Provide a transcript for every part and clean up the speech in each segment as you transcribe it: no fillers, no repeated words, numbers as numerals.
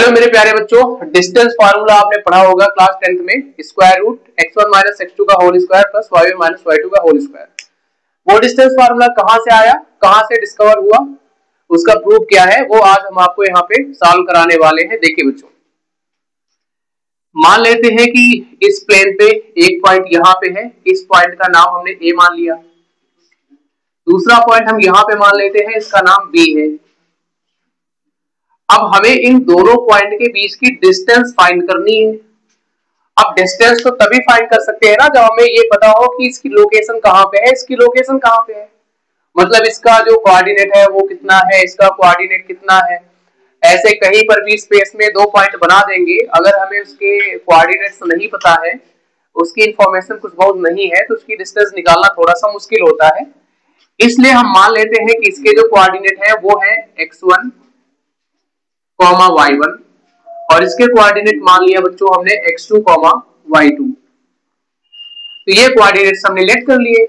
Hello मेरे प्यारे बच्चों, डिस्टेंस फार्मूला आपने पढ़ा होगा क्लास 10th में। Square root x1 minus x2 का whole square plus y1 minus y2 का होल स्क्वायर। वो डिस्टेंस फार्मूला कहां से आया, कहां से डिस्कवर हुआ, उसका प्रूफ क्या है, वो आज हम आपको यहाँ पे सॉल्व कराने वाले हैं। देखिए बच्चों, मान लेते हैं कि इस प्लेन पे एक पॉइंट यहाँ पे है, इस पॉइंट का नाम हमने a मान लिया। दूसरा पॉइंट हम यहाँ पे मान लेते हैं, इसका नाम b है। अब हमें इन दोनों पॉइंट के बीच की डिस्टेंस फाइंड करनी है। अब डिस्टेंस तो तभी फाइंड कर सकते हैं ना जब हमें ये पता हो कि इसकी लोकेशन कहाँ पे है, इसकी लोकेशन कहाँ पे है, मतलब इसका जो कोऑर्डिनेट है वो कितना है, इसका कोऑर्डिनेट कितना है। ऐसे कहीं पर भी स्पेस में दो पॉइंट बना देंगे, अगर हमें उसके कोऑर्डिनेट्स नहीं पता है, उसकी इंफॉर्मेशन कुछ बहुत नहीं है, तो उसकी डिस्टेंस निकालना थोड़ा सा मुश्किल होता है। इसलिए हम मान लेते हैं कि इसके जो कोऑर्डिनेट है वो है x1, y1 और इसके कोऑर्डिनेट मान लिया बच्चों हमने x2, y2। तो ये कोऑर्डिनेट्स हमने लेट कर लिए।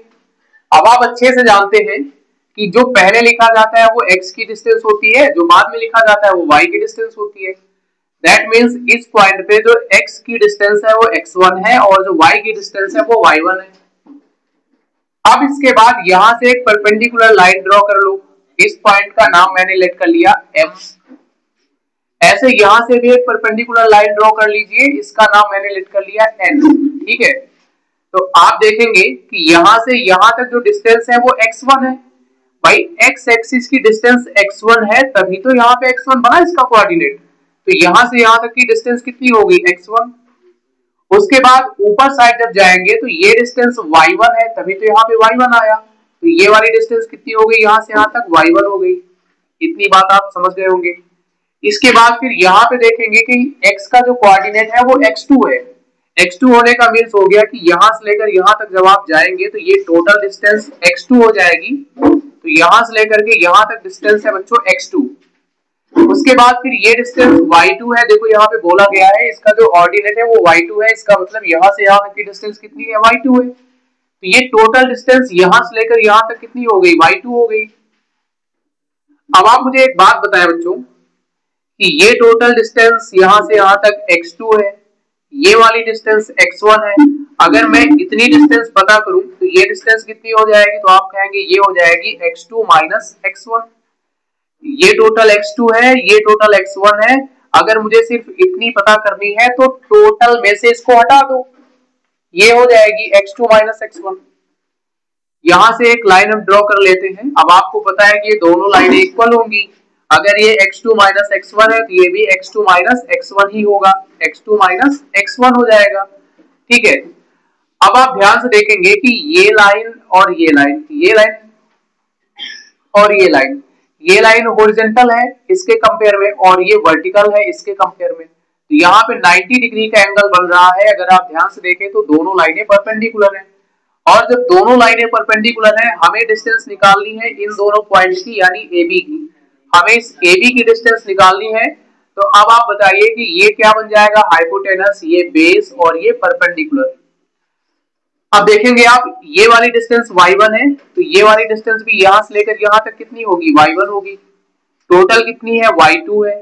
अब आप अच्छे से जानते हैं कि जो पहले लिखा जाता है वो x की डिस्टेंस होती है, जो बाद में लिखा जाता है वो y की डिस्टेंस होती है। दैट मींस इस पॉइंट पे जो x की डिस्टेंस है वो x1 है और जो y की डिस्टेंस है वो y1 है। अब इसके बाद यहां से एक परपेंडिकुलर लाइन ड्रॉ कर लो। इस पॉइंट का नाम मैंने लेट कर लिया m। ऐसे यहां से भी एक परपेंडिकुलर लाइन ड्रॉ कर लीजिए, इसका नाम मैंने लिख कर लिया n। ठीक है, तो आप देखेंगे कि यहां से यहां तक जो डिस्टेंस है वो x1 है। भाई x एक्सिस की डिस्टेंस x1 है, तभी तो यहाँ पे x1 बना इसका कोऑर्डिनेट। तो यहां से यहां तक की डिस्टेंस कितनी होगी, x1। उसके बाद ऊपर साइड जब जाएंगे तो ये डिस्टेंस y1 है, तभी तो यहाँ पे y1 आया। तो ये वाली डिस्टेंस कितनी हो गई, यहाँ से यहाँ तक y1 हो गई। इतनी बात आप समझ गए होंगे। इसके बाद फिर यहाँ पे देखेंगे कि x का जो कोऑर्डिनेट है वो x2 है। x2 होने का मीन्स हो गया कि यहाँ से लेकर यहाँ तक जब आप जाएंगे तो ये टोटल डिस्टेंस x2 हो जाएगी। तो यहाँ से लेकर के यहाँ तक डिस्टेंस है बच्चों x2। उसके बाद फिर ये डिस्टेंस y2 है। देखो यहाँ पे बोला गया है इसका जो ऑर्डिनेट है वो y2 है, इसका मतलब यहाँ से यहाँ तक की डिस्टेंस कितनी है, y2 है। तो ये टोटल डिस्टेंस यहाँ से लेकर यहाँ तक कितनी हो गई, y2 हो गई। अब आप मुझे एक बात बताएं बच्चों कि ये टोटल डिस्टेंस यहाँ से यहाँ तक x2 है, ये वाली डिस्टेंस x1 है। अगर मैं इतनी डिस्टेंस पता करूं तो ये डिस्टेंस कितनी हो जाएगी, तो आप कहेंगे ये हो जाएगी x2 माइनस x1। ये टोटल x2 है, ये टोटल x1 है। अगर मुझे सिर्फ इतनी पता करनी है तो टोटल में से इसको हटा दो, ये हो जाएगी x2 माइनस x1। यहां से एक लाइन हम ड्रॉ कर लेते हैं। अब आपको पता है कि ये दोनों लाइनें इक्वल होंगी। अगर ये x2 माइनस x1 है तो ये भी x2 माइनस x1 ही होगा, x2 माइनस x1 हो जाएगा। ठीक है, अब आप ध्यान से देखेंगे कि ये लाइन और ये लाइन, ये लाइन और ये लाइन हॉरिजॉन्टल है इसके कंपेयर में और ये वर्टिकल है इसके कंपेयर में। तो यहाँ पे 90 डिग्री का एंगल बन रहा है। अगर आप ध्यान से देखें तो दोनों लाइनें परपेंडिकुलर हैं, और जब दोनों लाइनें परपेंडिकुलर हैं हमें डिस्टेंस निकालनी है इन दोनों पॉइंट्स की, यानी AB की। हमें इस AB की डिस्टेंस निकालनी है। तो अब आप बताइए कि ये क्या बन जाएगा, हाइपोटेनस, ये बेस और ये परपेंडिकुलर। अब देखेंगे आप ये वाली डिस्टेंस y1 है, तो ये वाली डिस्टेंस भी यहां से लेकर यहां तक कितनी होगी, y1 होगी। टोटल कितनी है, y2 है।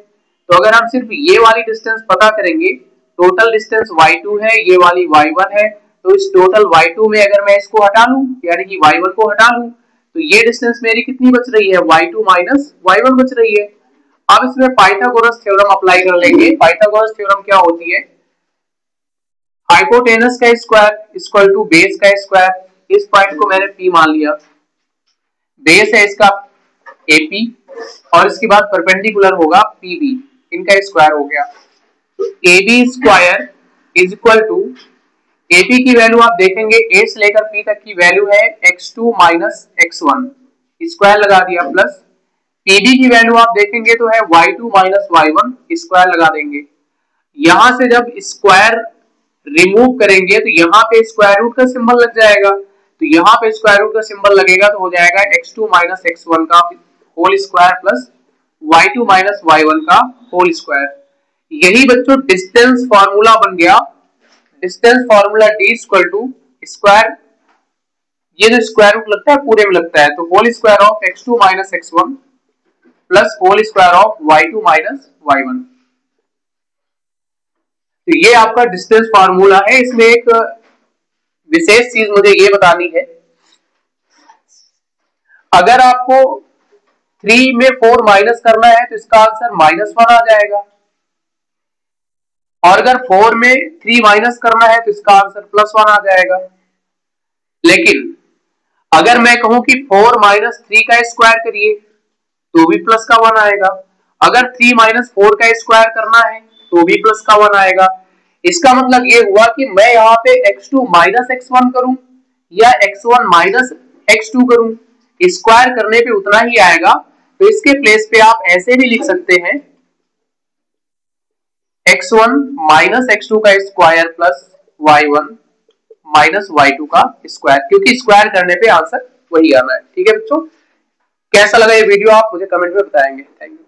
तो अगर हम सिर्फ ये वाली डिस्टेंस पता करेंगे, टोटल डिस्टेंस y2 है, ये वाली y1 है, तो इस टोटल y2 में अगर मैं इसको हटा लूं, यानी कि y1 को हटा लूं, तो ये डिस्टेंस मेरी कितनी बच रही है, y2 माइनस y1 बच रही है। अब इसमें पाइथागोरस थ्योरम अप्लाई कर लेंगे। पाइथागोरस थ्योरम क्या होती है, हाइपोटेनस का स्क्वायर इक्वल टू बेस का स्क्वायर। इस पॉइंट को मैंने P मान लिया, बेस है इसका AP और इसके बाद परपेंडिकुलर होगा PB, इनका स्क्वायर हो गया। तो AB square is equal to, AP की वैल्यू आप देखेंगे A से लेकर P तक की वैल्यू है x2 माइनस x1, स्क्वायर लगा दिया, प्लस PB की वैल्यू आप देखेंगे तो है y2 माइनस y1, स्क्वायर लगा देंगे। यहां से जब स्क्वायर रिमूव करेंगे तो यहाँ पे स्क्वायर रूट का सिंबल लग जाएगा। तो यहाँ पे स्क्वायर रूट का सिंबल लगेगा तो हो जाएगा x2 माइनस x1 का whole square plus y2 minus y1 का होल स्क्वायर। यही बच्चों डिस्टेंस फॉर्मूला बन गया। Distance formula d equal to square, ये जो स्क्वायर रूट लगता है पूरे में लगता है, तो whole square of x2 minus x1 plus whole square of y2 minus y1। तो ये आपका डिस्टेंस फार्मूला है। इसमें एक विशेष चीज मुझे ये बतानी है, अगर आपको 3 में 4 माइनस करना है तो इसका आंसर -1 आ जाएगा, और अगर 4 में 3 माइनस करना है तो इसका आंसर +1 आ जाएगा। लेकिन अगर मैं कहूं कि 4 माइनस 3 का स्क्वायर करिए तो भी प्लस का 1 आएगा, अगर 3 माइनस 4 का स्क्वायर करना है तो भी प्लस का 1 आएगा। इसका मतलब ये हुआ कि मैं यहाँ पे x2 माइनस x1 करूं या x1 माइनस x2 करूं, स्क्वायर करने पे उतना ही आएगा। तो इसके प्लेस पे आप ऐसे भी लिख सकते हैं x1 माइनस x2 का square plus y1 minus y2 का स्क्वायर, क्योंकि स्क्वायर करने पे आंसर वही आना है। ठीक है बच्चों, कैसा लगा ये वीडियो आप मुझे कमेंट में बताएंगे। Thank you.